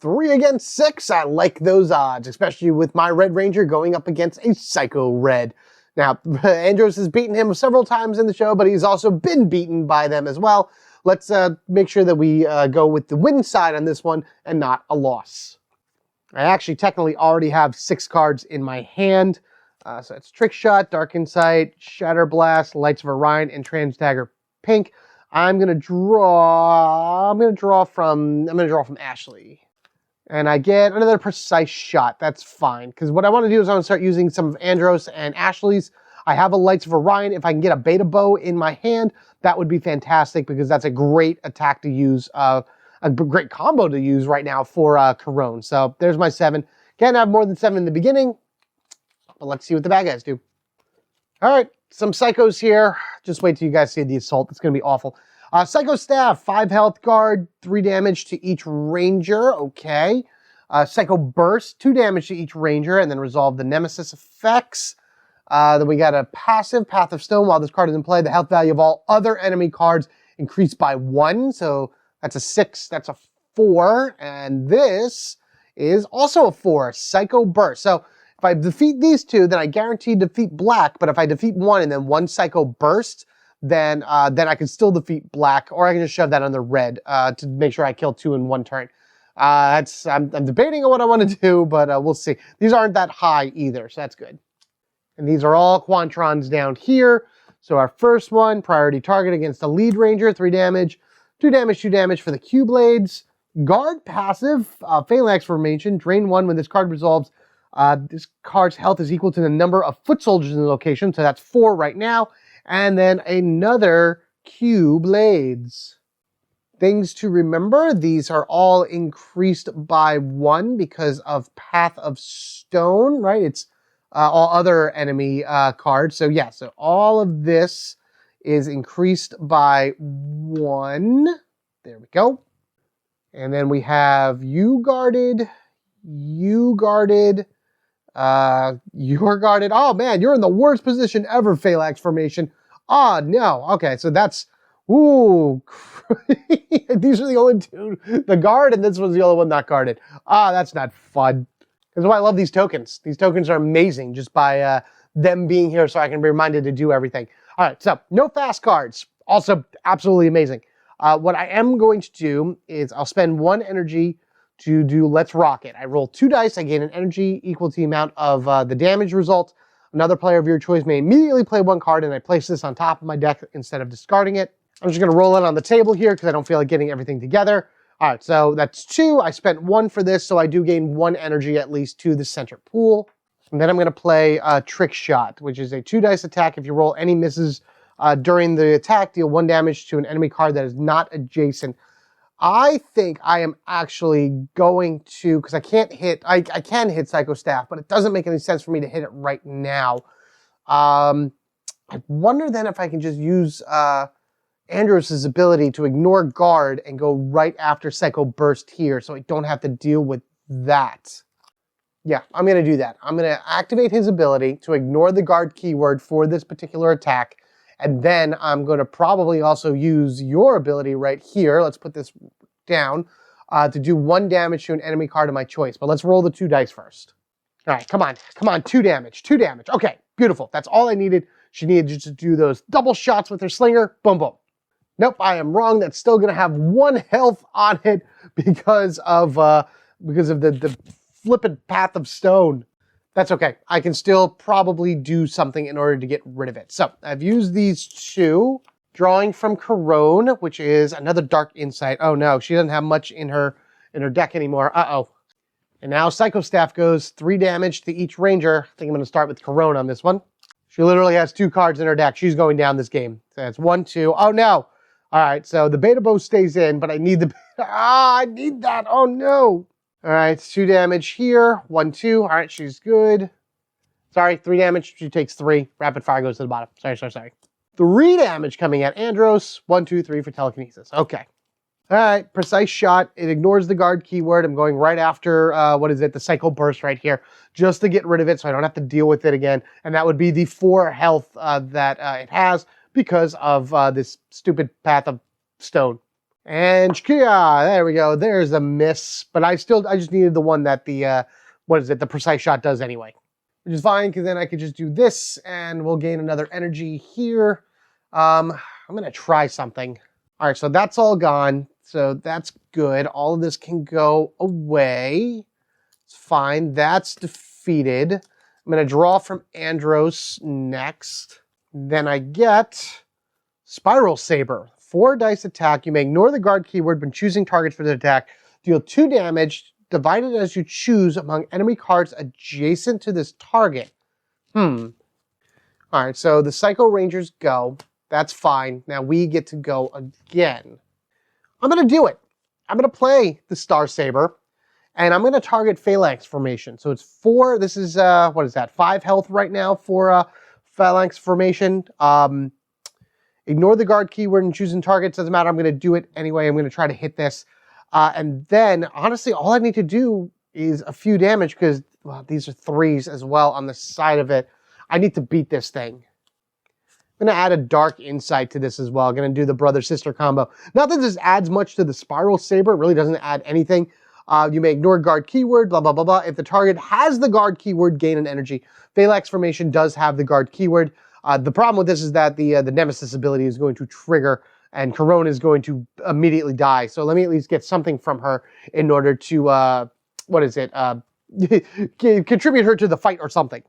3 against 6. I like those odds, especially with my Red Ranger going up against a Psycho Red. Now, Andros has beaten him several times in the show, but he's also been beaten by them as well. Let's make sure that we go with the win side on this one and not a loss. I actually technically already have 6 cards in my hand. So it's Trick Shot, Dark Insight, Shatter Blast, Lights of Orion, and Transdagger Pink. I'm gonna draw from Ashley. And I get another Precise Shot. That's fine. Because what I want to do is I want to start using some of Andros and Ashley's. I have a Lights of Orion. If I can get a Beta Bow in my hand, that would be fantastic because that's a great attack to use, a great combo to use right now for Corone. So there's my 7. Can't have more than 7 in the beginning, but let's see what the bad guys do. All right, some Psychos here. Just wait till you guys see the Assault. It's going to be awful. Psycho Staff, 5 health guard, 3 damage to each Ranger. Okay. Psycho Burst, 2 damage to each Ranger, and then resolve the Nemesis effects. Then we got a passive, Path of Stone. While this card is in play, the health value of all other enemy cards increased by 1. So that's a 6, that's a 4. And this is also a 4, Psycho Burst. So if I defeat these 2, then I guarantee defeat black. But if I defeat 1 and then 1 Psycho Burst, then I can still defeat black, or I can just shove that on the red to make sure I kill 2 in 1 turn. I'm debating on what I want to do, but we'll see. These aren't that high either, so that's good. And these are all Quantrons down here. So our first one, priority target against the lead Ranger, 3 damage, 2 damage, 2 damage for the Q-Blades. Guard passive, Phalanx Formation, drain 1 when this card resolves. This card's health is equal to the number of foot soldiers in the location, so that's 4 right now. And then another Q-Blades. Things to remember, these are all increased by 1 because of Path of Stone, right? It's all other enemy cards. So yeah, so all of this is increased by 1. There we go. And then we have you guarded, you're guarded. Oh man, you're in the worst position ever, Phalanx Formation. Oh no. Okay, so that's, ooh, these are the only 2, the guard, and this was the only one not guarded. Ah, that's not fun. That's why I love these tokens. These tokens are amazing just by them being here so I can be reminded to do everything. All right, so no fast cards. Also absolutely amazing. What I am going to do is I'll spend 1 energy to do Let's Rock It. I roll 2 dice, I gain an energy equal to the amount of the damage result. Another player of your choice may immediately play 1 card, and I place this on top of my deck instead of discarding it. I'm just gonna roll it on the table here because I don't feel like getting everything together. All right, so that's 2. I spent 1 for this, so I do gain 1 energy at least to the center pool. And then I'm gonna play Trick Shot, which is a 2 dice attack. If you roll any misses during the attack, deal 1 damage to an enemy card that is not adjacent. I think I am actually going to, because I can't hit, I can hit Psycho Staff, but it doesn't make any sense for me to hit it right now. I wonder then if I can just use Andros' ability to ignore guard and go right after Psycho Burst here, so I don't have to deal with that. Yeah, I'm going to do that. I'm going to activate his ability to ignore the guard keyword for this particular attack, and then I'm going to probably also use your ability right here. Let's put this down to do 1 damage to an enemy card of my choice. But let's roll the 2 dice first. All right, come on, 2 damage, 2 damage. Okay, beautiful. That's all I needed. She needed just to do those double shots with her slinger. Boom, boom. Nope, I am wrong. That's still going to have 1 health on it because of the flippant Path of Stone. That's okay. I can still probably do something in order to get rid of it. So I've used these 2. Drawing from Corone, which is another Dark Insight. Oh no, she doesn't have much in her deck anymore. Uh-oh. And now Psycho Staff goes 3 damage to each Ranger. I think I'm going to start with Corone on this one. She literally has 2 cards in her deck. She's going down this game. So that's 1, 2. Oh no. All right, so the Beta Bow stays in, but I need the... I need that. Oh no. All right, 2 damage here. 1, 2. All right, she's good. Sorry, 3 damage. She takes 3. Rapid fire goes to the bottom. Sorry. 3 damage coming at Andros. 1, 2, 3 for telekinesis. Okay. All right, Precise Shot. It ignores the guard keyword. I'm going right after, the Psycho Burst right here, just to get rid of it so I don't have to deal with it again. And that would be the 4 health that it has because of this stupid Path of Stone. And Shkia, there we go. There's a miss, but I just needed the one that the, what is it, the precise shot does anyway. Which is fine, because then I could just do this, and we'll gain another energy here. I'm going to try something. All right, so that's all gone, so that's good. All of this can go away. It's fine, that's defeated. I'm going to draw from Andros next. Then I get Spiral Saber. 4 dice attack. You may ignore the guard keyword when choosing targets for the attack. Deal 2 damage, divided as you choose among enemy cards adjacent to this target. Alright, so the Psycho Rangers go. That's fine. Now we get to go again. I'm going to do it. I'm going to play the Star Saber, and I'm going to target Phalanx Formation. So it's 4, this is, what is that, 5 health right now for Phalanx Formation. Ignore the guard keyword and choosing targets. Doesn't matter. I'm going to do it anyway. I'm going to try to hit this. And then, honestly, all I need to do is a few damage because, well, these are 3s as well on the side of it. I need to beat this thing. I'm going to add a Dark Insight to this as well. I'm going to do the brother-sister combo. Not that this adds much to the Spiral Saber. It really doesn't add anything. You may ignore guard keyword, blah, blah, blah, blah. If the target has the guard keyword, gain an energy. Phalanx Formation does have the guard keyword. The problem with this is that the Nemesis ability is going to trigger, and Corona is going to immediately die. So let me at least get something from her in order to, contribute her to the fight or something.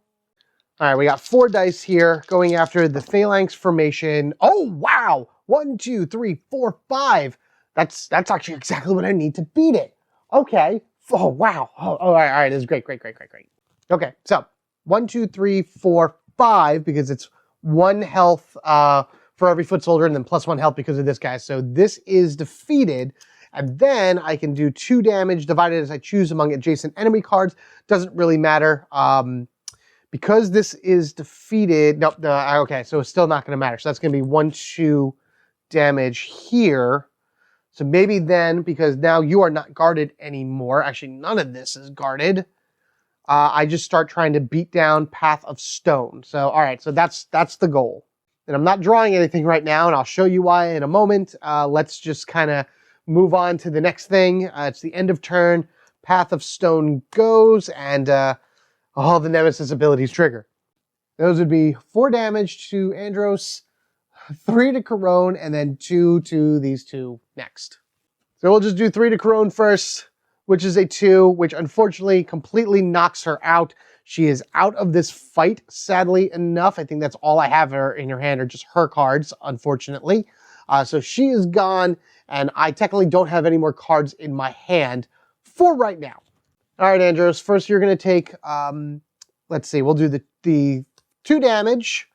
All right, we got 4 dice here going after the Phalanx Formation. Oh, wow! 1, 2, 3, 4, 5. That's actually exactly what I need to beat it. Okay. Oh, wow. Oh, all right. This is great. Okay, so 1, 2, 3, 4, 5, because it's 1 health for every foot soldier, and then plus 1 health because of this guy. So this is defeated, and then I can do 2 damage divided as I choose among adjacent enemy cards. Doesn't really matter. Because this is defeated, nope, okay, so it's still not going to matter. So that's going to be 1, 2 damage here. So maybe then, because now you are not guarded anymore, actually none of this is guarded, I just start trying to beat down Path of Stone. So, all right, so that's the goal. And I'm not drawing anything right now, and I'll show you why in a moment. Let's just kind of move on to the next thing. It's the end of turn. Path of Stone goes, and all the Nemesis abilities trigger. Those would be 4 damage to Andros, 3 to Corone, and then 2 to these 2 next. So we'll just do 3 to Corone first, which is a 2, which unfortunately completely knocks her out. She is out of this fight, sadly enough. I think that's all I have her in her hand are just her cards, unfortunately. So she is gone, and I technically don't have any more cards in my hand for right now. All right, Andros, first you're going to take, let's see, we'll do the 2 damage.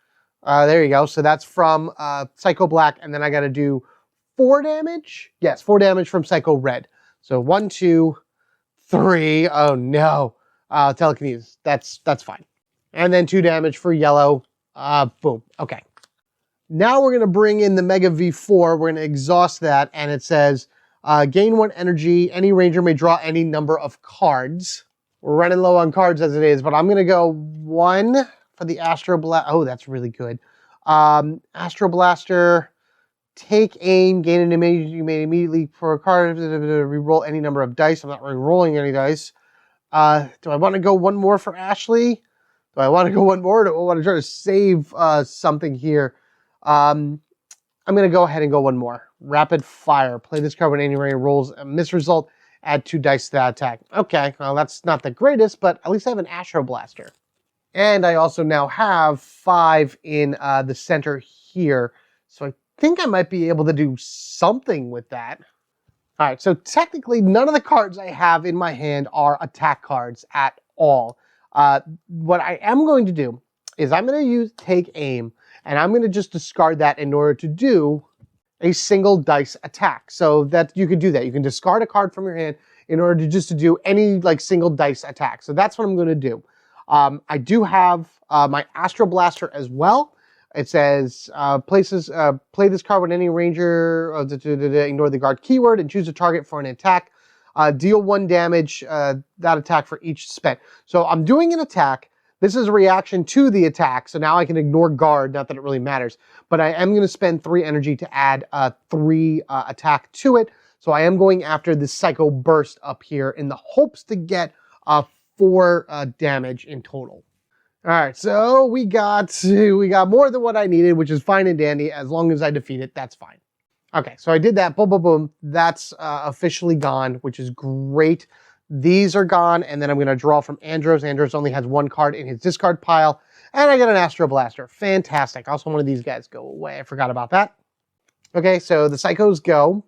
There you go. So that's from Psycho Black, and then I got to do 4 damage? Yes, 4 damage from Psycho Red. So 1, 2, 3. Oh, no. Telekinesis. That's fine. And then 2 damage for Yellow. Boom. Okay. Now we're going to bring in the Mega V4. We're going to exhaust that, and it says, gain 1 energy. Any ranger may draw any number of cards. We're running low on cards as it is, but I'm going to go 1 for the Astro Blast. Oh, that's really good. Astro Blaster, take aim, gain an image. You may immediately, for a card, re-roll any number of dice. I'm not re-rolling any dice. Do I want to go 1 more for Ashley? Do I want to go 1 more? Or do I want to try to save something here? I'm going to go ahead and go 1 more. Rapid Fire. Play this card when any ranger rolls a miss result. Add 2 dice to that attack. Okay, well, that's not the greatest, but at least I have an Astro Blaster. And I also now have 5 in the center here. So I think I might be able to do something with that. All right, so technically none of the cards I have in my hand are attack cards at all. What I am going to do is I'm going to use Take Aim, and I'm going to just discard that in order to do a single dice attack. So that you can do that. You can discard a card from your hand in order to do any like single dice attack. So that's what I'm going to do. I do have my Astro Blaster as well. It says, play this card when any ranger, ignore the guard keyword and choose a target for an attack. Deal 1 damage, that attack for each spent. So I'm doing an attack This is a reaction to the attack, so now I can ignore guard, not that it really matters. But I am going to spend 3 energy to add 3 attack to it. So I am going after this Psycho Burst up here in the hopes to get 4 damage in total. All right, so we got more than what I needed, which is fine and dandy. As long as I defeat it, that's fine. Okay, so I did that. Boom, boom, boom. That's officially gone, which is great. These are gone, and then I'm going to draw from Andros. Andros only has 1 card in his discard pile, and I get an Astro Blaster. Fantastic. Also, one of these guys go away. I forgot about that. Okay, so the Psychos go.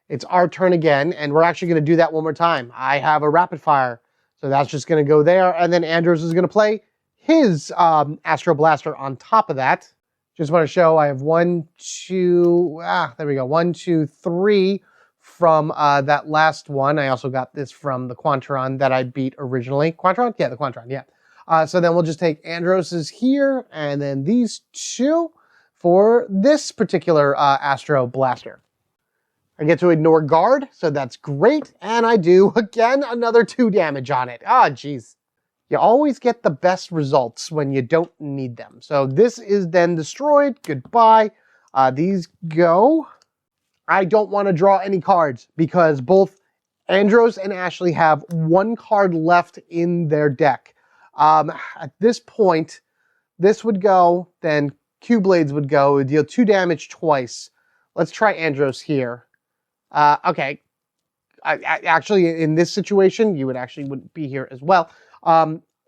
It's our turn again, and we're actually going to do that one more time. I have a Rapid Fire, so that's just going to go there, and then Andros is going to play his Astro Blaster on top of that. Just want to show I have 1, 2, there we go, 1, 2, 3 from that last one. I also got this from the Quantron that I beat originally. Quantron? Yeah, the Quantron, yeah. So then we'll just take Andros's here, and then these 2 for this particular Astro Blaster. I get to ignore guard, so that's great, and I do, again, another 2 damage on it. Ah, jeez. You always get the best results when you don't need them. So this is then destroyed. Goodbye. These go. I don't want to draw any cards because both Andros and Ashley have 1 card left in their deck. At this point, this would go, then Q-Blades would go. It would deal 2 damage twice. Let's try Andros here. Okay. Actually, in this situation, you wouldn't be here as well.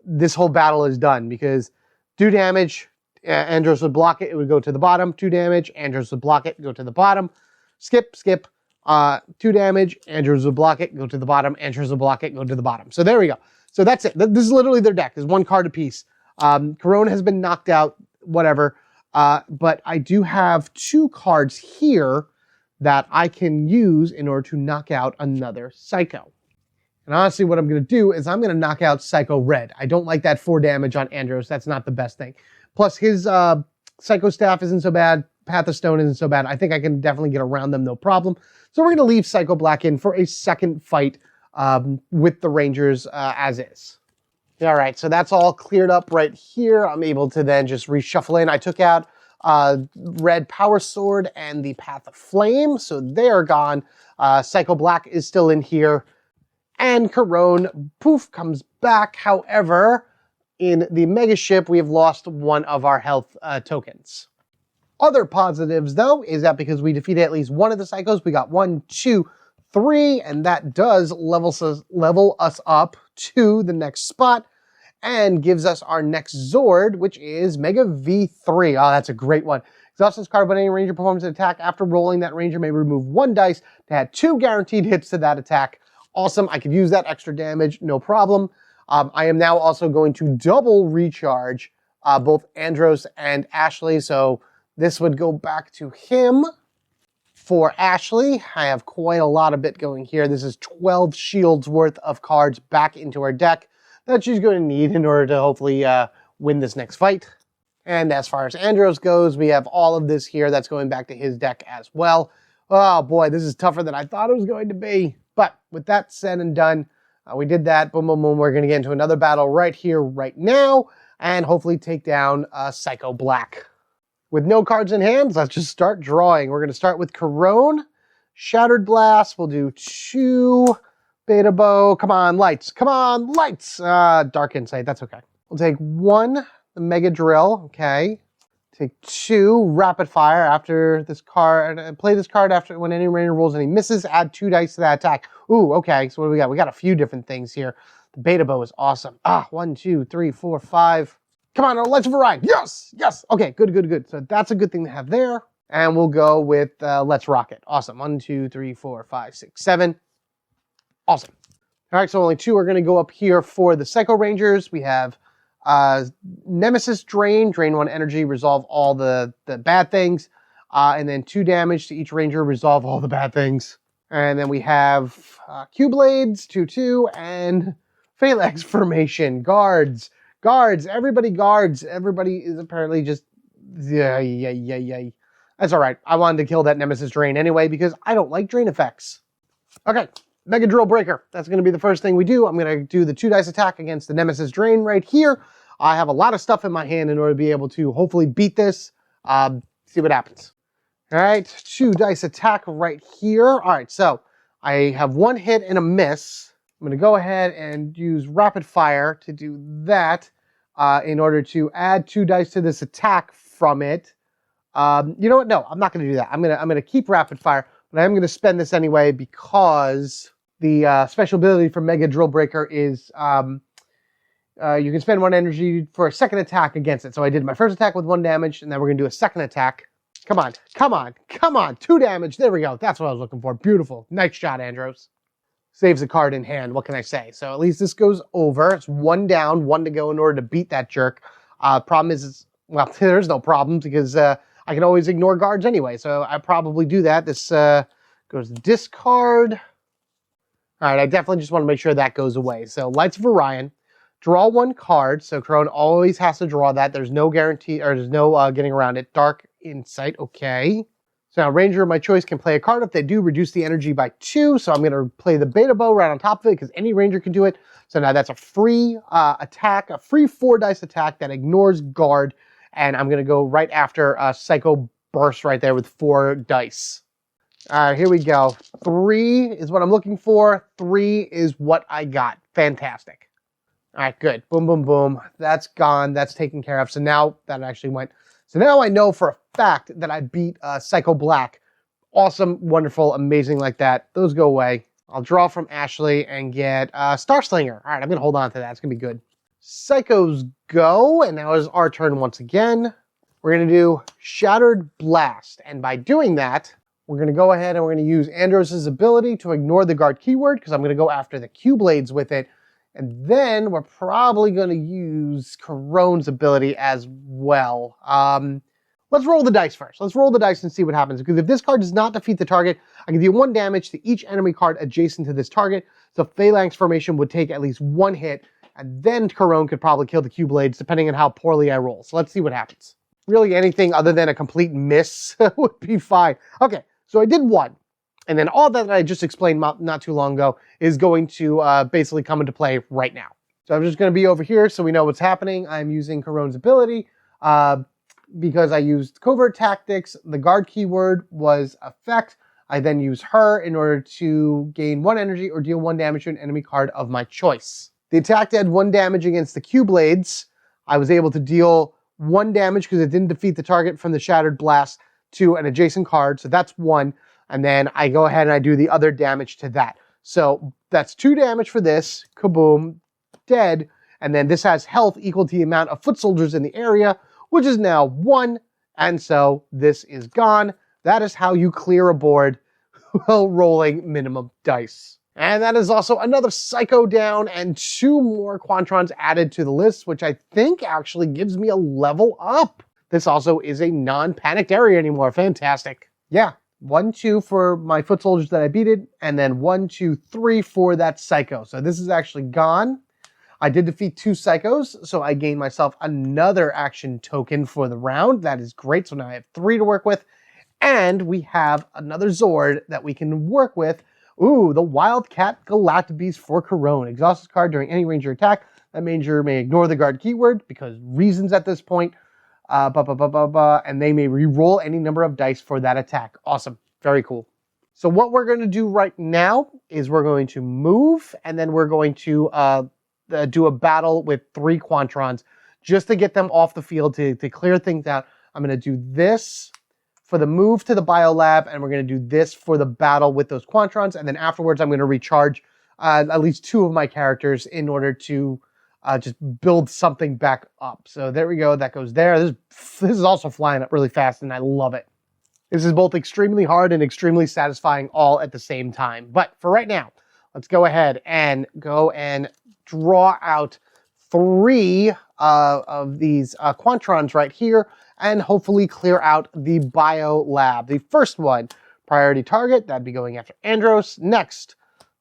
This whole battle is done because 2 damage, Andros would block it, it would go to the bottom. 2 damage, Andros would block it, go to the bottom. Skip, 2 damage, Andros would block it, go to the bottom. Andros would block it, go to the bottom. So there we go. So that's it. This is literally their deck. There's 1 card apiece. Corona has been knocked out, whatever. But I do have 2 cards here that I can use in order to knock out another Psycho. And honestly, what I'm going to do is I'm going to knock out Psycho Red. I don't like that 4 damage on Andros. That's not the best thing. Plus, his Psycho Staff isn't so bad. Path of Stone isn't so bad. I think I can definitely get around them, no problem. So we're going to leave Psycho Black in for a second fight with the Rangers as is. All right, so that's all cleared up right here. I'm able to then just reshuffle in. I took out Red Power Sword and the Path of Flame, so they are gone. Psycho Black is still in here. And Corone, poof, comes back. However, in the Mega Ship, we have lost 1 of our health tokens. Other positives, though, is that because we defeated at least 1 of the Psychos, we got 1, 2, 3, and that does level us up to the next spot and gives us our next Zord, which is Mega V3. Oh, that's a great one. Exhaust this card when any ranger performs an attack. After rolling, that ranger may remove 1 dice to add 2 guaranteed hits to that attack. Awesome. I could use that extra damage, no problem. I am now also going to double recharge both Andros and Ashley, so this would go back to him. For Ashley, I have quite a lot of it going here. This is 12 shields worth of cards back into her deck that she's going to need in order to hopefully win this next fight. And as far as Andros goes, we have all of this here that's going back to his deck as well. Oh boy, this is tougher than I thought it was going to be. But with that said and done, we did that. Boom, boom, boom. We're going to get into another battle right here, right now, and hopefully take down Psycho Black. With no cards in hand, let's just start drawing. We're going to start with Corone, Shattered Blast. We'll do 2 Beta Bow. Come on, lights. Come on, lights. Dark Insight. That's okay. We'll take 1, the Mega Drill. Okay. Take 2, Rapid Fire after this card. Play this card after when any ranger rolls any misses. Add 2 dice to that attack. Ooh, okay. So what do we got? We got a few different things here. The Beta Bow is awesome. 1, 2, 3, 4, 5. Come on, let's variety. Yes, yes. Okay, good, good, good. So that's a good thing to have there. And we'll go with Let's Rock It. Awesome. 1, 2, 3, 4, 5, 6, 7. Awesome. All right, so only 2 are going to go up here for the Psycho Rangers. We have Nemesis Drain. Drain 1 energy, resolve all the bad things. And then 2 damage to each Ranger, resolve all the bad things. And then we have Q-Blades, 2, 2, and Phalanx Formation. Guards. Guards. Everybody guards. Everybody is apparently just... Yay. That's all right. I wanted to kill that Nemesis Drain anyway because I don't like drain effects. Okay. Mega Drill Breaker. That's going to be the first thing we do. I'm going to do the 2 dice attack against the Nemesis Drain right here. I have a lot of stuff in my hand in order to be able to hopefully beat this. See what happens. All right, 2 dice attack right here. All right, so I have 1 hit and a miss. I'm going to go ahead and use rapid fire to do that in order to add 2 dice to this attack from it. You know what? No, I'm not going to do that. I'm gonna keep rapid fire, but I'm going to spend this anyway because the special ability for Mega Drill Breaker is you can spend 1 energy for a second attack against it. So I did my first attack with 1 damage, and then we're going to do a second attack. Come on, come on, come on. 2 damage. There we go. That's what I was looking for. Beautiful. Nice shot, Andros. Saves a card in hand. What can I say? So at least this goes over. It's 1 down, 1 to go in order to beat that jerk. Problem is, well, there's no problem because I can always ignore guards anyway. So I probably do that. This goes to discard. All right, I definitely just want to make sure that goes away. So Lights of Orion. Draw 1 card. So Crone always has to draw that. There's no guarantee, or there's no getting around it. Dark Insight, okay. So now Ranger of my choice can play a card. If they do, reduce the energy by 2. So I'm going to play the Beta Bow right on top of it because any Ranger can do it. So now that's a free attack, a free 4 dice attack that ignores guard. And I'm going to go right after Psycho Burst right there with 4 dice. All right, here we go. 3 is what I'm looking for. 3 is what I got. Fantastic. All right, good. Boom, boom, boom. That's gone. That's taken care of. So now that actually went. So now I know for a fact that I beat Psycho Black. Awesome, wonderful, amazing like that. Those go away. I'll draw from Ashley and get Star Slinger. All right, I'm going to hold on to that. It's going to be good. Psychos go, and now is our turn once again. We're going to do Shattered Blast. And by doing that, we're going to go ahead and we're going to use Andros' ability to ignore the guard keyword because I'm going to go after the Q-Blades with it. And then we're probably going to use Corone's ability as well. Let's roll the dice first. Let's roll the dice and see what happens. Because if this card does not defeat the target, I can deal 1 damage to each enemy card adjacent to this target. So Phalanx Formation would take at least 1 hit. And then Corone could probably kill the Q-Blades depending on how poorly I roll. So let's see what happens. Really anything other than a complete miss would be fine. Okay, so I did 1. And then all that I just explained not too long ago is going to basically come into play right now. So I'm just going to be over here so we know what's happening. I'm using Corone's ability because I used Covert Tactics. The guard keyword was Effect. I then use her in order to gain 1 energy or deal 1 damage to an enemy card of my choice. The attack did 1 damage against the Q-Blades. I was able to deal 1 damage because it didn't defeat the target from the Shattered Blast to an adjacent card. So that's 1. And then I go ahead and I do the other damage to that. So that's 2 damage for this. Kaboom. Dead. And then this has health equal to the amount of foot soldiers in the area, which is now 1. And so this is gone. That is how you clear a board while rolling minimum dice. And that is also another Psycho down and 2 more Quantrons added to the list, which I think actually gives me a level up. This also is a non-panicked area anymore. Fantastic. Yeah. 1, 2 for my foot soldiers that I beated, and then 1, 2, 3 for that Psycho. So this is actually gone. I did defeat 2 Psychos, so I gained myself another action token for the round. That is great. So now I have 3 to work with, and we have another Zord that we can work with. Ooh, the Wildcat Galactabeast for Corone. Exhaust this card during any Ranger attack. That Ranger may ignore the guard keyword because reasons at this point. And they may re-roll any number of dice for that attack. Awesome. Very cool. So what we're going to do right now is we're going to move, and then we're going to do a battle with 3 Quantrons just to get them off the field to clear things out. I'm going to do this for the move to the biolab, and we're going to do this for the battle with those Quantrons, and then afterwards I'm going to recharge at least 2 of my characters in order to just build something back up. So there we go. That goes there. This is also flying up really fast, and I love it. This is both extremely hard and extremely satisfying all at the same time. But for right now, let's go ahead and draw out 3 of these Quantrons right here and hopefully clear out the bio lab. The first one, priority target, that'd be going after Andros. Next,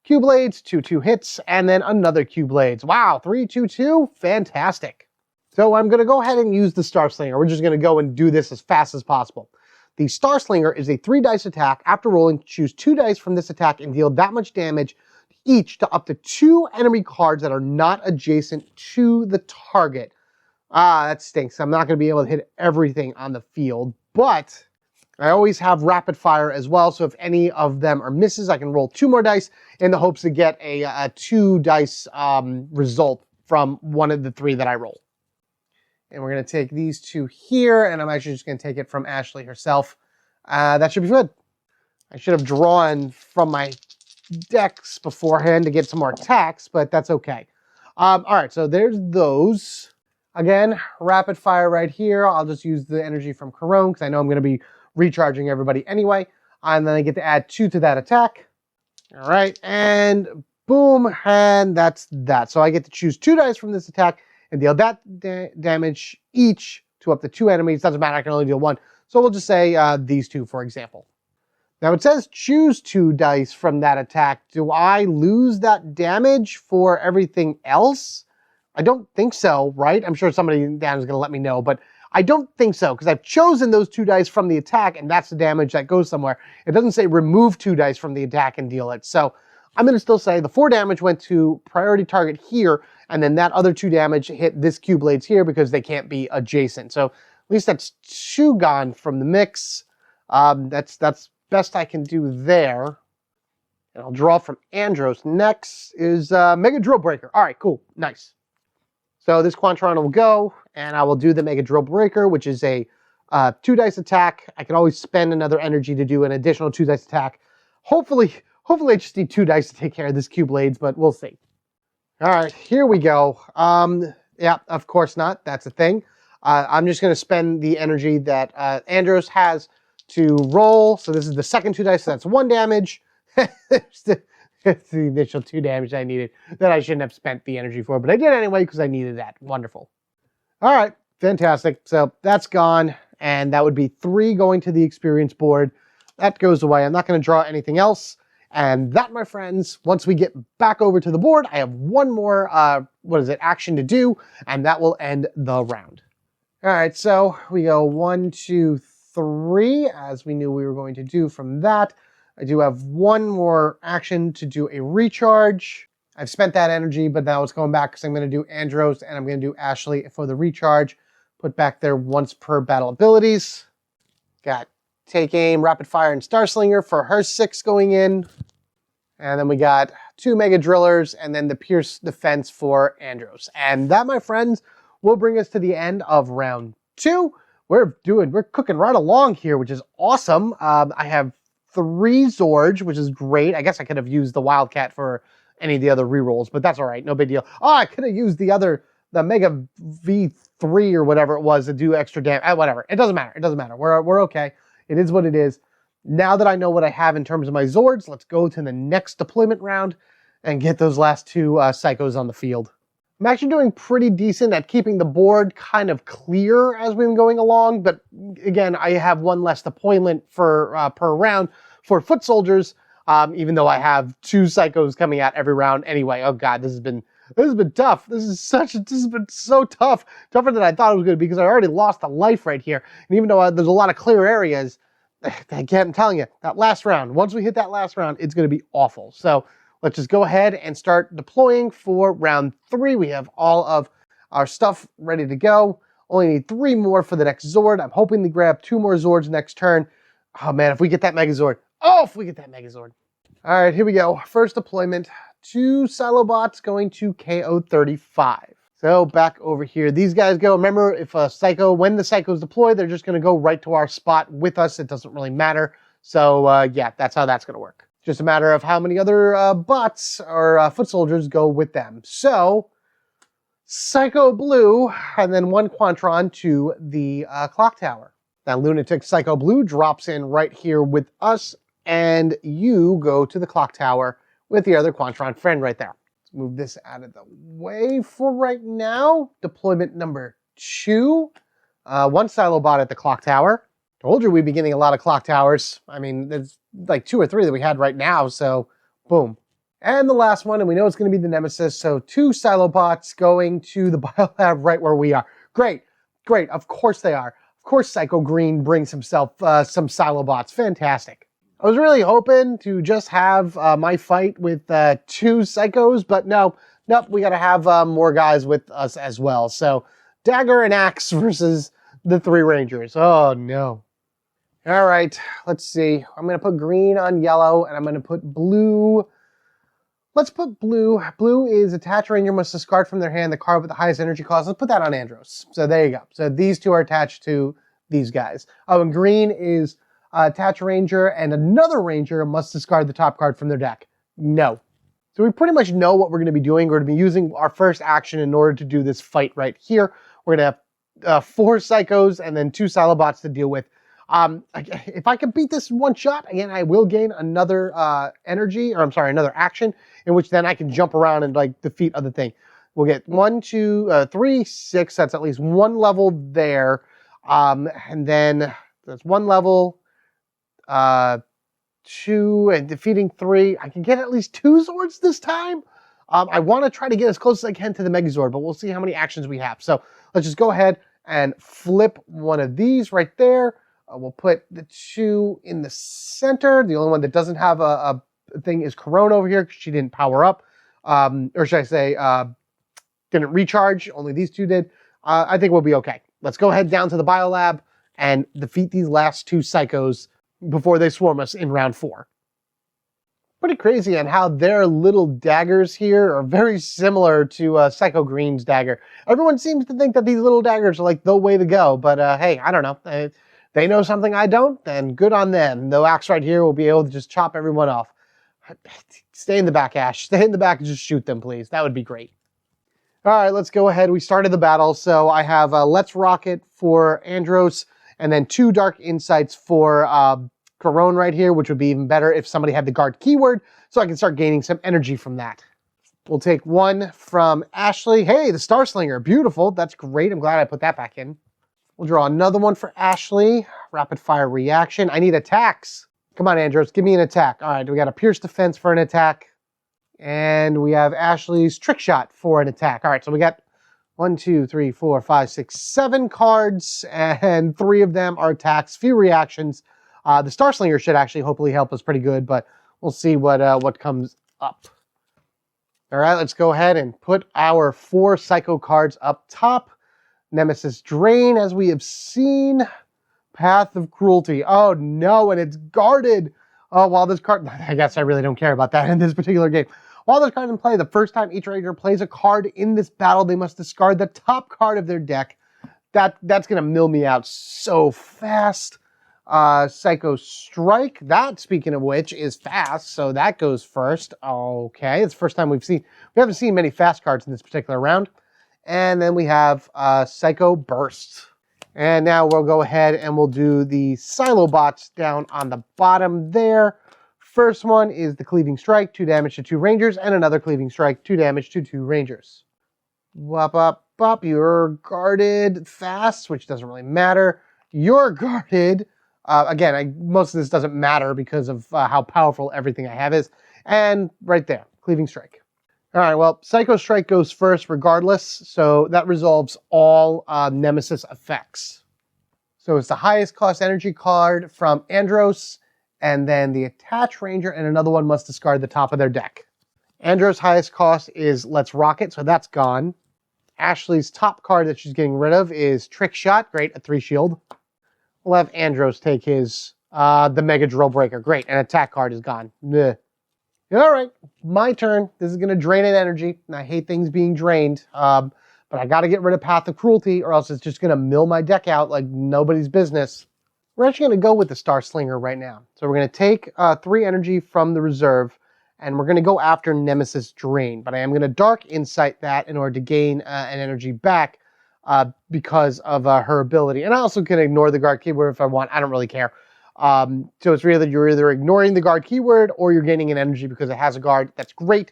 Q-Blades, 2 hits, and then another Q-Blades. Wow, 3, 2, 2, fantastic. So I'm going to go ahead and use the Star Slinger. We're just going to go and do this as fast as possible. The Star Slinger is a 3 dice attack. After rolling, choose 2 dice from this attack and deal that much damage each to up to 2 enemy cards that are not adjacent to the target. Ah, that stinks. I'm not going to be able to hit everything on the field, but I always have rapid fire as well. So if any of them are misses, I can roll 2 more dice in the hopes to get a 2 dice result from one of the 3 that I roll. And we're going to take these 2 here, and I'm actually just going to take it from Ashley herself. That should be good. I should have drawn from my decks beforehand to get some more attacks, but that's okay. All right, so there's those. Again, rapid fire right here. I'll just use the energy from Corone because I know I'm going to be recharging everybody anyway. And then I get to add 2 to that attack. All right, and boom, and that's that. So I get to choose 2 dice from this attack and deal that damage each to up to 2 enemies. Doesn't matter, I can only deal 1. So we'll just say these 2, for example. Now it says choose 2 dice from that attack. Do I lose that damage for everything else? I don't think so, right? I'm sure somebody down is going to let me know, but I don't think so, because I've chosen those 2 dice from the attack, and that's the damage that goes somewhere. It doesn't say remove 2 dice from the attack and deal it. So I'm going to still say the 4 damage went to priority target here, and then that other 2 damage hit this Q-Blades here because they can't be adjacent. So at least that's 2 gone from the mix. That's best I can do there. And I'll draw from Andros. Next is Mega Drill Breaker. All right, cool, nice. So this Quantron will go, and I will do the Mega Drill Breaker, which is a 2 dice attack. I can always spend another energy to do an additional 2 dice attack. Hopefully I just need 2 dice to take care of this Q-Blades, but we'll see. All right, here we go. Yeah, of course not. That's a thing. I'm just going to spend the energy that Andros has to roll. So this is the second 2 dice, so that's 1 damage. It's the initial 2 damage I needed that I shouldn't have spent the energy for, but I did anyway because I needed that. Wonderful. All right, fantastic. So that's gone, and that would be 3 going to the experience board. That goes away. I'm not going to draw anything else. And that, my friends, once we get back over to the board, I have 1 more, action to do, and that will end the round. All right, so we go 1, 2, 3, as we knew we were going to do from that. I do have 1 more action to do a recharge. I've spent that energy, but now it's going back because I'm going to do Andros and I'm going to do Ashley for the recharge. Put back their once per battle abilities. Got Take Aim, Rapid Fire, and Star Slinger for her 6 going in. And then we got 2 Mega Drillers and then the Pierce Defense for Andros. And that, my friends, will bring us to the end of round 2. We're cooking right along here, which is awesome. I have 3 Zords, which is great. I guess I could have used the Wildcat for any of the other rerolls, but that's all right. No big deal. Oh, I could have used the Mega V3 or whatever it was to do extra damage. Whatever. It doesn't matter. It doesn't matter. We're okay. It is what it is. Now that I know what I have in terms of my Zords, let's go to the next deployment round and get those last 2 Psychos on the field. I'm actually doing pretty decent at keeping the board kind of clear as we've been going along, but again, I have 1 less deployment for per round for foot soldiers, even though I have 2 Psychos coming out every round anyway. Oh god, this has been tough. This has been so tough, tougher than I thought it was going to be because I already lost a life right here. And even though there's a lot of clear areas, again, I'm telling you, that last round, once we hit that last round, it's going to be awful. So let's just go ahead and start deploying for round 3. We have all of our stuff ready to go. Only need 3 more for the next Zord. I'm hoping to grab 2 more Zords next turn. Oh man, if we get that Megazord. Oh, if we get that Megazord. All right, here we go. First deployment. 2 Silobots going to KO 35. So back over here, these guys go. Remember, if a Psycho, when the Psychos deploy, they're just going to go right to our spot with us. It doesn't really matter. So yeah, that's how that's going to work. Just a matter of how many other bots or foot soldiers go with them. So Psycho Blue, and then 1 Quantron to the clock tower. Now Lunatic Psycho Blue drops in right here with us, and you go to the clock tower with the other Quantron friend right there. Let's move this out of the way for right now. Deployment number 2. 1 Silobot at the clock tower. Told you we'd be getting a lot of clock towers. I mean, there's like 2 or 3 that we had right now, so boom. And the last one, and we know it's going to be the Nemesis, so 2 Silobots going to the Biolab right where we are. Great, great, of course they are. Of course Psycho Green brings himself some Silobots, fantastic. I was really hoping to just have my fight with 2 Psychos, but nope, we got to have more guys with us as well. So Dagger and axe versus the 3 rangers. Oh, no. All right, let's see. I'm going to put green on yellow, and I'm going to put blue. Let's put blue. Blue is attached ranger must discard from their hand the card with the highest energy cost. Let's put that on Andros. So there you go. So these 2 are attached to these guys. Oh, and green is attached ranger, and another ranger must discard the top card from their deck. No. So we pretty much know what we're going to be doing. We're going to be using our first action in order to do this fight right here. We're going to have 4 psychos and then 2 Silobots to deal with. If I can beat this in one shot, again, I will gain another another action, in which then I can jump around and like defeat other thing. We'll get 1, 2, 3, 6. That's at least 1 level there. And then that's 1 level, 2, and defeating 3. I can get at least 2 swords this time. I want to try to get as close as I can to the Megazord, but we'll see how many actions we have. So let's just go ahead and flip one of these right there. We'll put the 2 in the center. The only one that doesn't have a thing is Corona over here because she didn't power up. Or should I say, didn't recharge. Only these 2 did. I think we'll be okay. Let's go ahead down to the Biolab and defeat these last 2 psychos before they swarm us in round 4. Pretty crazy on how their little daggers here are very similar to Psycho Green's dagger. Everyone seems to think that these little daggers are like the way to go, but hey, I don't know. They know something I don't, then good on them. The axe right here will be able to just chop everyone off. Stay in the back, Ash. Stay in the back and just shoot them, please. That would be great. All right, let's go ahead. We started the battle, so I have Let's Rocket for Andros, and then 2 Dark Insights for Corone right here, which would be even better if somebody had the guard keyword, so I can start gaining some energy from that. We'll take 1 from Ashley. Hey, the Star Slinger. Beautiful. That's great. I'm glad I put that back in. We'll draw another one for Ashley. Rapid fire reaction. I need attacks. Come on, Andros, give me an attack. All right, we got a Pierce Defense for an attack. And we have Ashley's Trick Shot for an attack. All right, so we got 1, 2, 3, 4, 5, 6, 7 cards, and 3 of them are attacks, few reactions. The Star Slinger should actually hopefully help us pretty good, but we'll see what comes up. All right, let's go ahead and put our 4 Psycho cards up top. Nemesis Drain, as we have seen. Path of Cruelty. Oh no, and it's guarded. Oh, while this card, I guess I really don't care about that in this particular game. While this card is in play, the first time each ranger plays a card in this battle, they must discard the top card of their deck. That's going to mill me out so fast. Psycho Strike. That, speaking of which, is fast, so that goes first. Okay, it's the first time we haven't seen many fast cards in this particular round. And then we have Psycho Burst. And now we'll go ahead and we'll do the Silobots down on the bottom there. First one is the Cleaving Strike, 2 damage to 2 rangers, and another Cleaving Strike, 2 damage to 2 rangers. Wop, wop, wop. You're guarded fast, which doesn't really matter. You're guarded. Again, most of this doesn't matter because of how powerful everything I have is. And right there, Cleaving Strike. All right, well, Psycho Strike goes first regardless, so that resolves all Nemesis effects. So it's the highest cost energy card from Andros, and then the Attach Ranger and another one must discard the top of their deck. Andros' highest cost is Let's Rocket, so that's gone. Ashley's top card that she's getting rid of is Trick Shot, great, a 3 shield. We'll have Andros take his, the Mega Drill Breaker, great, and attack card is gone. Blech. All right, my turn. This is going to drain an energy, and I hate things being drained. But I got to get rid of Path of Cruelty, or else it's just going to mill my deck out like nobody's business. We're actually going to go with the Star Slinger right now. So we're going to take 3 energy from the reserve, and we're going to go after Nemesis Drain. But I am going to Dark Insight that in order to gain an energy back because of her ability. And I also can ignore the guard keyword if I want. I don't really care. So it's really you're either ignoring the guard keyword or you're gaining an energy because it has a guard. That's great.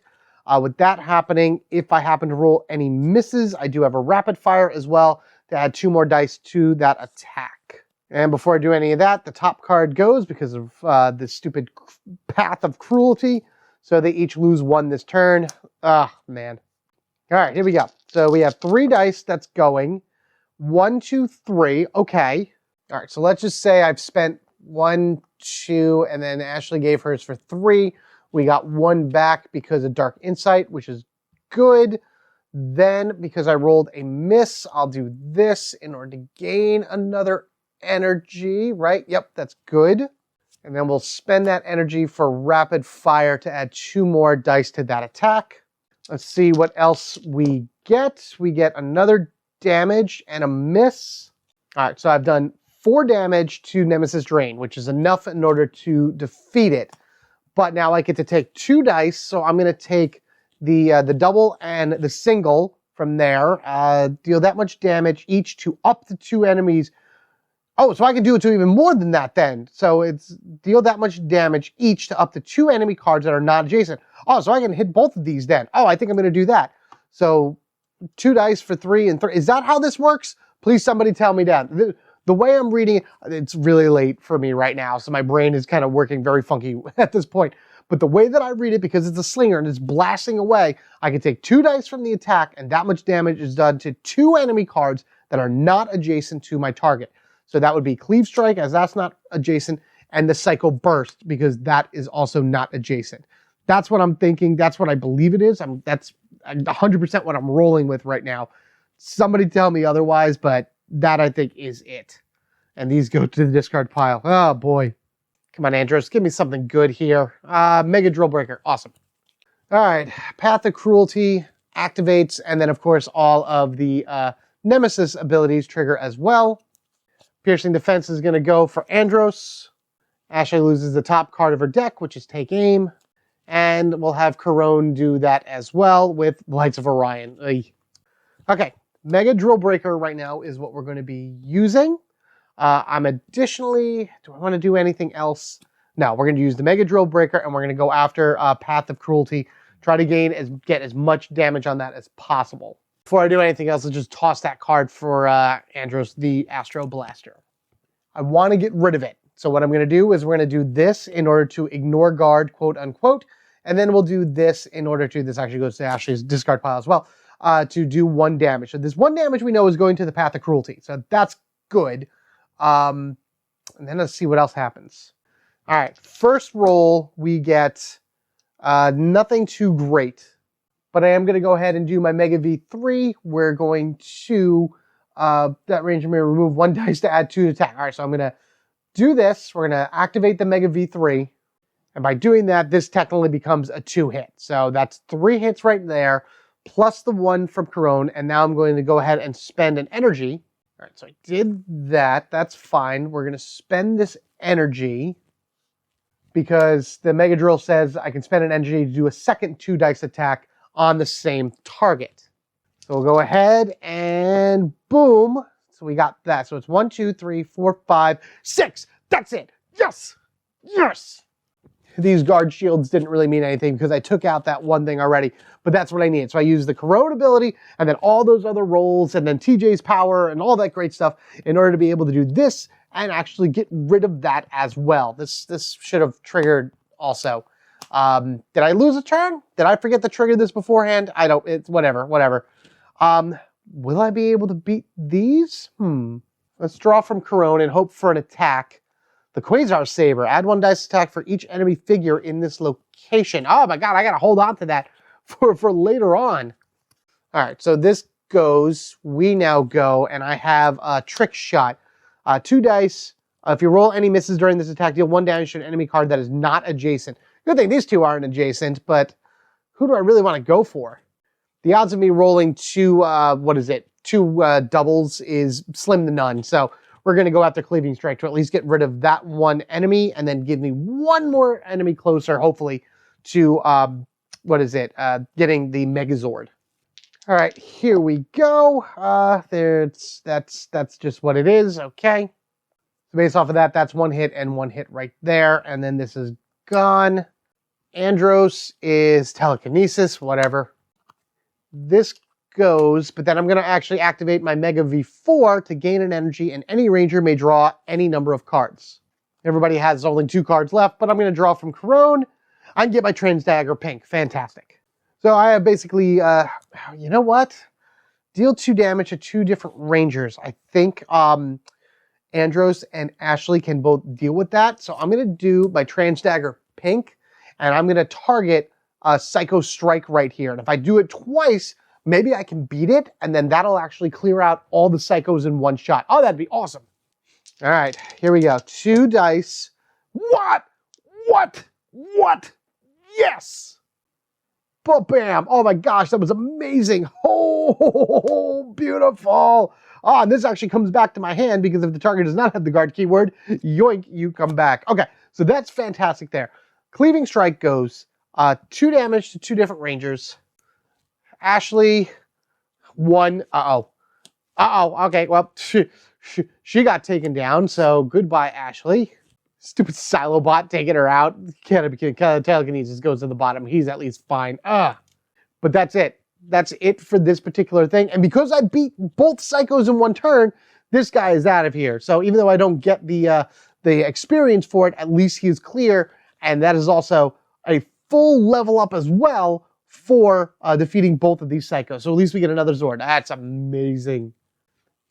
With that happening, if I happen to roll any misses, I do have a rapid fire as well to add 2 more dice to that attack. And before I do any of that, the top card goes because of the stupid Path of Cruelty. So they each lose 1 this turn. Ah, man. All right, here we go. So we have 3 dice that's going. 1, 2, 3. Okay. All right, so let's just say I've spent 1, 2, and then Ashley gave hers for 3. We got 1 back because of Dark Insight, which is good. Then, because I rolled a miss, I'll do this in order to gain another energy, right? Yep, that's good. And then we'll spend that energy for rapid fire to add 2 more dice to that attack. Let's see what else we get. We get another damage and a miss. All right, so I've done 4 damage to Nemesis Drain, which is enough in order to defeat it. But now I get to take 2 dice, so I'm going to take the double and the single from there. Deal that much damage each to up to 2 enemies. Oh, so I can do it to even more than that then. So it's deal that much damage each to up to 2 enemy cards that are not adjacent. Oh, so I can hit both of these then. Oh, I think I'm going to do that. So 2 dice for 3 and 3. Is that how this works? Please somebody tell me that. The way I'm reading it, it's really late for me right now, so my brain is kind of working very funky at this point. But the way that I read it, because it's a slinger and it's blasting away, I can take 2 dice from the attack, and that much damage is done to 2 enemy cards that are not adjacent to my target. So that would be Cleave Strike, as that's not adjacent, and the Psycho Burst, because that is also not adjacent. That's what I'm thinking. That's what I believe it is. That's 100% what I'm rolling with right now. Somebody tell me otherwise, but that I think is it. And these go to the discard pile. Oh boy. Come on, Andros, give me something good here. Mega Drill Breaker, awesome. All right, Path of Cruelty activates, and then of course all of the Nemesis abilities trigger as well. Piercing Defense is going to go for Andros. Ashley loses the top card of her deck, which is Take Aim. And we'll have Corone do that as well with Lights of Orion. Ugh. Okay, Mega Drill Breaker right now is what we're going to be using. I'm additionally, do I want to do anything else? No, we're going to use the Mega Drill Breaker, and we're going to go after Path of Cruelty. Try to get as much damage on that as possible. Before I do anything else, I'll just toss that card for Andros, the Astro Blaster. I want to get rid of it. So what I'm going to do is we're going to do this in order to ignore guard, quote unquote, and then we'll do this in order to, this actually goes to Ashley's discard pile as well, to do 1 damage. So this 1 damage we know is going to the Path of Cruelty. So that's good. And then let's see what else happens. All right, first roll, we get nothing too great. But I am going to go ahead and do my Mega V3. We're going to, that range, I'm going to remove 1 dice to add 2 to attack. All right, so I'm going to do this. We're going to activate the Mega V3. And by doing that, this technically becomes a 2-hit. So that's 3 hits right there, plus the 1 from Corone. And now I'm going to go ahead and spend an energy. All right, so I did that. That's fine. We're going to spend this energy because the Mega Drill says I can spend an energy to do a second 2 dice attack on the same target. So we'll go ahead and boom. So we got that. So it's 1, 2, 3, 4, 5, 6. That's it. Yes. Yes. These guard shields didn't really mean anything because I took out that 1 thing already, but that's what I needed. So I used the Corrode ability and then all those other rolls and then TJ's power and all that great stuff in order to be able to do this and actually get rid of that as well. This should have triggered also. Did I lose a turn? Did I forget to trigger this beforehand? I don't, it's whatever. Will I be able to beat these? Let's draw from Corone and hope for an attack. The Quasar Saber. Add 1 dice attack for each enemy figure in this location. Oh my god, I gotta hold on to that for later on. Alright, so this goes. We now go, and I have a Trick Shot. 2 dice. If you roll any misses during this attack, deal 1 damage to an enemy card that is not adjacent. Good thing these 2 aren't adjacent, but who do I really want to go for? The odds of me rolling 2, 2 doubles is slim to none. So we're going to go after Cleaving Strike to at least get rid of that 1 enemy and then give me 1 more enemy closer, hopefully, to, getting the Megazord. All right, here we go. That's just what it is, okay. So based off of that, that's 1 hit and 1 hit right there. And then this is gone. Andros is Telekinesis, whatever. This goes, but then I'm going to actually activate my Mega V4 to gain an energy, and any ranger may draw any number of cards. Everybody has only 2 cards left, but I'm going to draw from Corone. I can get my Transdagger pink. Fantastic. So I have basically, you know what? Deal 2 damage to 2 different rangers. I think Andros and Ashley can both deal with that. So I'm going to do my Transdagger pink, and I'm going to target Psycho Strike right here. And if I do it twice, maybe I can beat it, and then that'll actually clear out all the psychos in one shot. Oh, that'd be awesome. All right, here we go. 2 dice. What? What? What? Yes! Bam! Oh my gosh, that was amazing. Oh, beautiful. Ah, and this actually comes back to my hand because if the target does not have the guard keyword, yoink, you come back. Okay, so that's fantastic there. Cleaving Strike goes 2 damage to 2 different rangers. Ashley, 1. Okay, well, she got taken down, so goodbye, Ashley. Stupid silo bot taking her out. Telekinesis goes to the bottom. He's at least fine. But that's it. That's it for this particular thing. And because I beat both psychos in one turn, this guy is out of here. So even though I don't get the experience for it, at least he is clear. And that is also a full level up as well for defeating both of these psychos. So at least we get another Zord. That's amazing.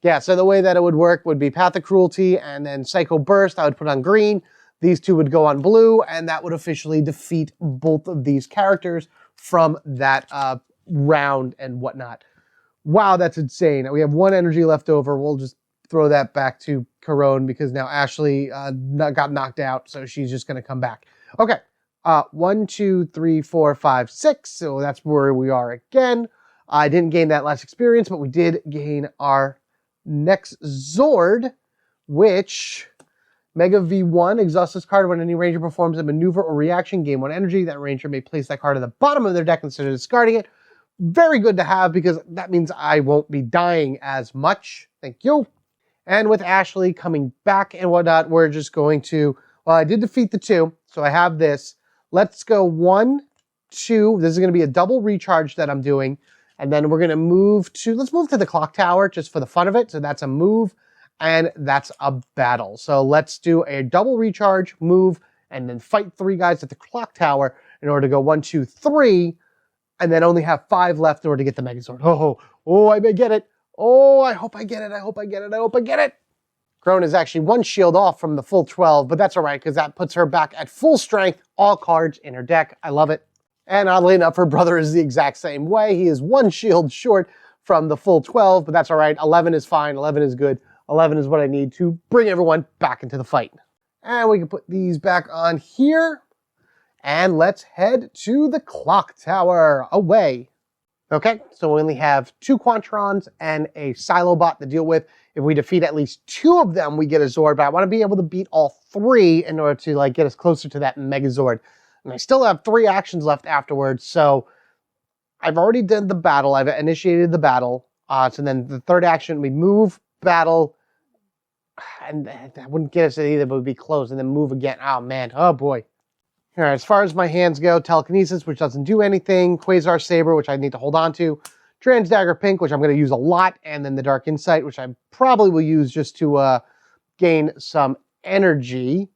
Yeah, so the way that it would work would be Path of Cruelty and then Psycho Burst. I would put on green. These 2 would go on blue, and that would officially defeat both of these characters from that round and whatnot. Wow, that's insane. We have 1 energy left over. We'll just throw that back to Corone because now Ashley got knocked out, so she's just going to come back. Okay, 1, 2, 3, 4, 5, 6. So that's where we are again. I didn't gain that last experience, but we did gain our next Zord, which Mega V1 exhausts this card when any ranger performs a maneuver or reaction, gain 1 energy. That ranger may place that card at the bottom of their deck instead of discarding it. Very good to have because that means I won't be dying as much. Thank you. And with Ashley coming back and whatnot, we're just going to, well, I did defeat the 2, so I have this. Let's go 1, 2. This is going to be a double recharge that I'm doing. And then we're going to move to, let's move to the clock tower just for the fun of it. So that's a move and that's a battle. So let's do a double recharge, move, and then fight 3 guys at the clock tower in order to go 1, 2, 3, and then only have 5 left in order to get the Megazord. Oh, I may get it. Oh, I hope I get it. I hope I get it. I hope I get it. Corone is actually 1 shield off from the full 12, but that's all right because that puts her back at full strength, all cards in her deck. I love it. And oddly enough, her brother is the exact same way. He is 1 shield short from the full 12, but that's all right. 11 is fine. 11 is good. 11 is what I need to bring everyone back into the fight. And we can put these back on here. And let's head to the clock tower. Away. Okay, so we only have 2 Quantrons and a Silobot to deal with. If we defeat at least 2 of them, we get a Zord. But I want to be able to beat all 3 in order to get us closer to that Megazord. And I still have 3 actions left afterwards, so I've already done the battle. I've initiated the battle. So then the 3rd action, we move, battle, and that wouldn't get us either, but it would be close, and then move again. Oh, man. Oh, boy. All right, as far as my hands go, Telekinesis, which doesn't do anything, Quasar Saber, which I need to hold on to, Transdagger Pink, which I'm going to use a lot, and then the Dark Insight, which I probably will use just to gain some energy.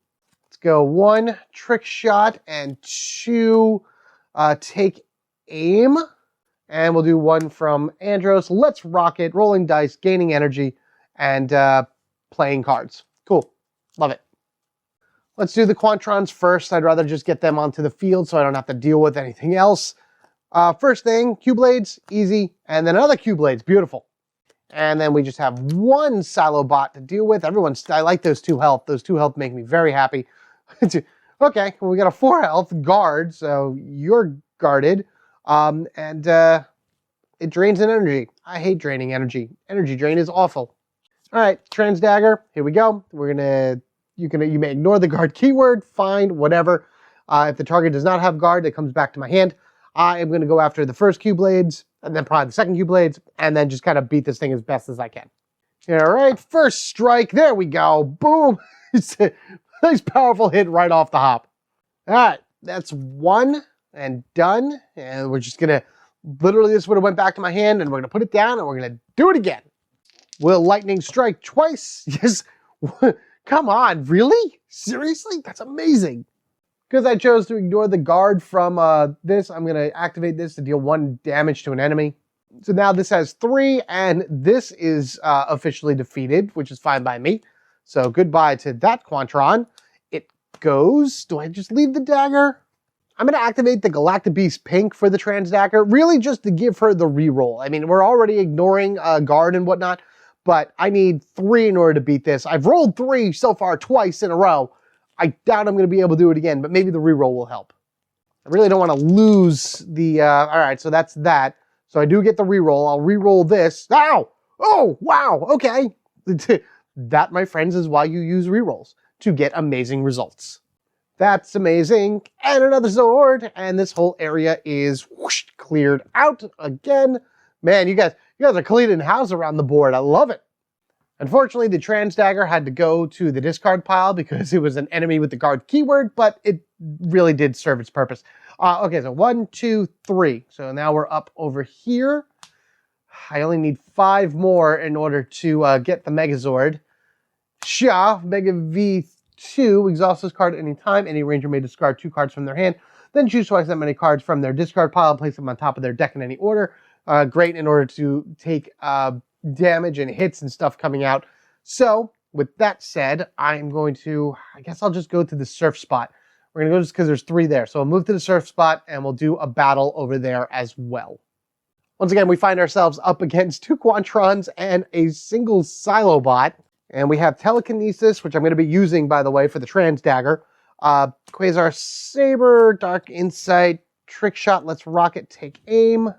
Let's go 1 Trick Shot and 2 Take Aim. And we'll do 1 from Andros. Let's rock it. Rolling dice, gaining energy, and playing cards. Cool. Love it. Let's do the Quantrons first. I'd rather just get them onto the field so I don't have to deal with anything else. First thing, Q-Blades, easy. And then another Q-Blades, beautiful. And then we just have 1 Silobot to deal with. I like those 2 health. Those 2 health make me very happy. Okay, well, we got a 4 health guard, so you're guarded. And it drains an energy. I hate draining energy. Energy drain is awful. All right, Transdagger, here we go. You may ignore the guard keyword, fine, whatever. If the target does not have guard, it comes back to my hand. I am going to go after the first Q-Blades, and then probably the second Q-Blades, and then just kind of beat this thing as best as I can. All right, first strike, there we go. Boom. It's a nice powerful hit right off the hop. All right, that's 1 and done. And we're just going to, literally this would have went back to my hand, and we're going to put it down, and we're going to do it again. Will lightning strike twice? Yes. Come on, really? Seriously? That's amazing. Because I chose to ignore the guard from this, I'm going to activate this to deal 1 damage to an enemy. So now this has 3, and this is officially defeated, which is fine by me. So goodbye to that Quantron. It goes, do I just leave the dagger? I'm going to activate the Galactic Beast Pink for the Trans Dagger, really just to give her the reroll. I mean, we're already ignoring guard and whatnot, but I need 3 in order to beat this. I've rolled 3 so far twice in a row. I doubt I'm going to be able to do it again, but maybe the reroll will help. I really don't want to lose the... all right, so that's that. So I do get the reroll. I'll reroll this. Ow! Oh, wow, okay. That, my friends, is why you use rerolls, to get amazing results. That's amazing. And another Zord, and this whole area is whoosh, cleared out again. Man, you guys are cleaning house around the board. I love it. Unfortunately, the Trans Dagger had to go to the discard pile because it was an enemy with the guard keyword, but it really did serve its purpose. Okay, so 1, 2, 3. So now we're up over here. I only need 5 more in order to get the Megazord. Mega V2, exhaust this card at any time. Any ranger may discard 2 cards from their hand, then choose twice that many cards from their discard pile and place them on top of their deck in any order. Great in order to take damage and hits and stuff coming out. So, with that said, I guess I'll just go to the surf spot. We're going to go just because there's 3 there. So I'll move to the surf spot and we'll do a battle over there as well. Once again, we find ourselves up against 2 Quantrons and a single Silobot. And we have Telekinesis, which I'm going to be using, by the way, for the Trans Dagger. Quasar Saber, Dark Insight, Trick Shot, Let's Rocket, Take Aim.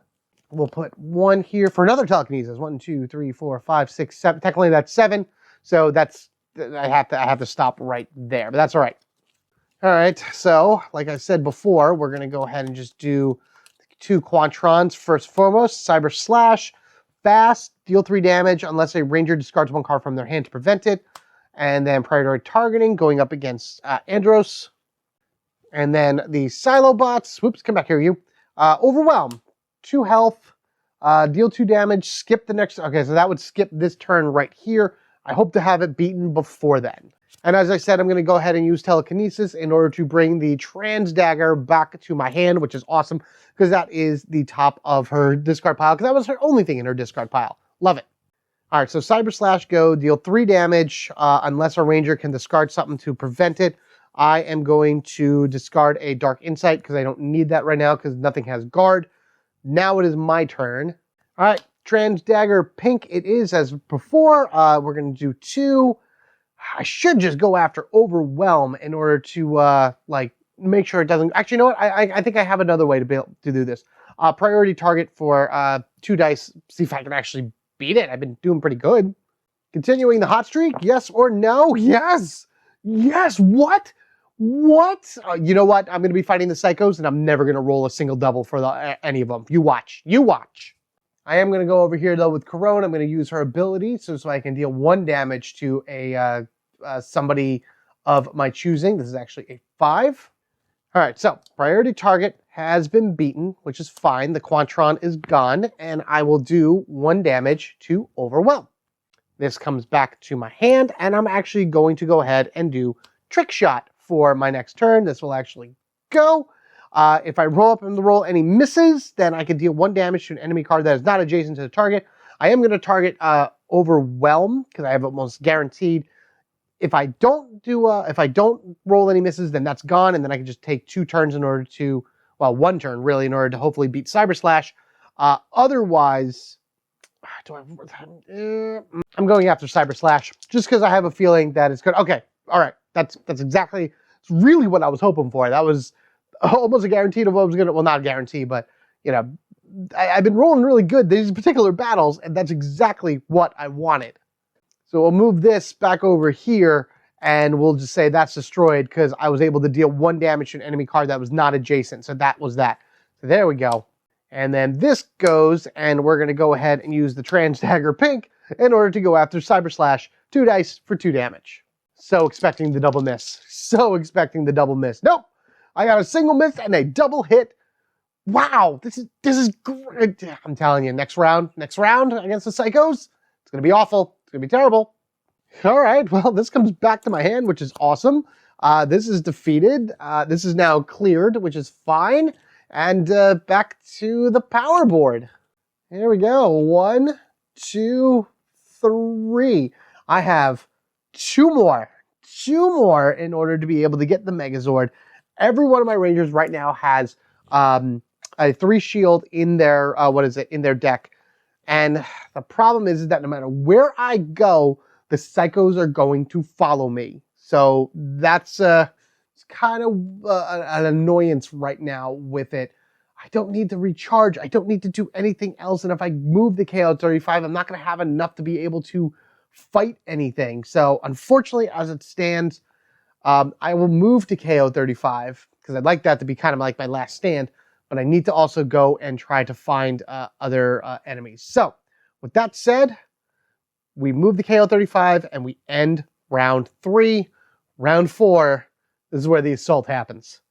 We'll put 1 here for another Telekinesis. 1, 2, 3, 4, 5, 6, 7. Technically, that's 7. So I have to stop right there, but that's all right. All right, so like I said before, we're going to go ahead and just do 2 Quantrons. First and foremost, Cyber Slash, fast, deal 3 damage unless a ranger discards 1 card from their hand to prevent it. And then priority targeting, going up against Andros. And then the Silobots, whoops, come back here, you. Overwhelm, 2 health, deal 2 damage, skip the next, okay, so that would skip this turn right here. I hope to have it beaten before then. And as I said, I'm going to go ahead and use Telekinesis in order to bring the Trans Dagger back to my hand, which is awesome, because that is the top of her discard pile, because that was her only thing in her discard pile. Love it. All right, so Cyber Slash go, deal 3 damage, unless a ranger can discard something to prevent it. I am going to discard a Dark Insight, because I don't need that right now, because nothing has guard. Now it is my turn. All right, Trans Dagger Pink it is as before. We're going to do 2. I should just go after Overwhelm in order to like make sure it doesn't. Actually, you know what? I think I have another way to be able to do this. Priority target for 2 dice. See if I can actually beat it. I've been doing pretty good. Continuing the hot streak. Yes or no? Yes. Yes. What? What? You know what? I'm going to be fighting the Psychos, and I'm never going to roll a single double for any of them. You watch. You watch. I am going to go over here, though, with Corone. I'm going to use her ability so I can deal 1 damage to a somebody of my choosing. This is actually a 5. All right, so priority target has been beaten, which is fine. The Quantron is gone, and I will do 1 damage to Overwhelm. This comes back to my hand, and I'm actually going to go ahead and do Trick Shot for my next turn. This will actually go. If I roll up in the roll any misses, then I can deal 1 damage to an enemy card that is not adjacent to the target. I am going to target Overwhelm because I have almost guaranteed. If I don't roll any misses, then that's gone, and then I can just take 2 turns in order to, well, 1 turn really, in order to hopefully beat Cyber Slash. Otherwise, I'm going after Cyber Slash just because I have a feeling that it's good. Okay, all right, that's exactly, it's really what I was hoping for. That was almost a guarantee of what I was gonna, well, not a guarantee, but you know, I've been rolling really good these particular battles, and that's exactly what I wanted. So we'll move this back over here, and we'll just say that's destroyed because I was able to deal 1 damage to an enemy card that was not adjacent. So that was that. So there we go. And then this goes, and we're going to go ahead and use the Trans Dagger Pink in order to go after Cyber Slash. 2 dice for 2 damage. So expecting the double miss. So expecting the double miss. Nope. I got a single miss and a double hit. Wow, this is great. I'm telling you, next round against the Psychos, it's going to be awful. It's going to be terrible. All right, well, this comes back to my hand, which is awesome. This is defeated. This is now cleared, which is fine. And back to the power board. Here we go. 1, 2, 3. I have 2 more in order to be able to get the Megazord. Every one of my Rangers right now has a 3 shield in their, in their deck. And the problem is that no matter where I go, the psychos are going to follow me. So that's it's kind of an annoyance right now with it. I don't need to recharge. I don't need to do anything else. And if I move the KO-35, I'm not going to have enough to be able to fight anything. So unfortunately, as it stands, I will move to KO-35 because I'd like that to be kind of like my last stand. But I need to also go and try to find other enemies. So with that said, we move the KO-35 and we end round 3. Round 4, this is where the assault happens.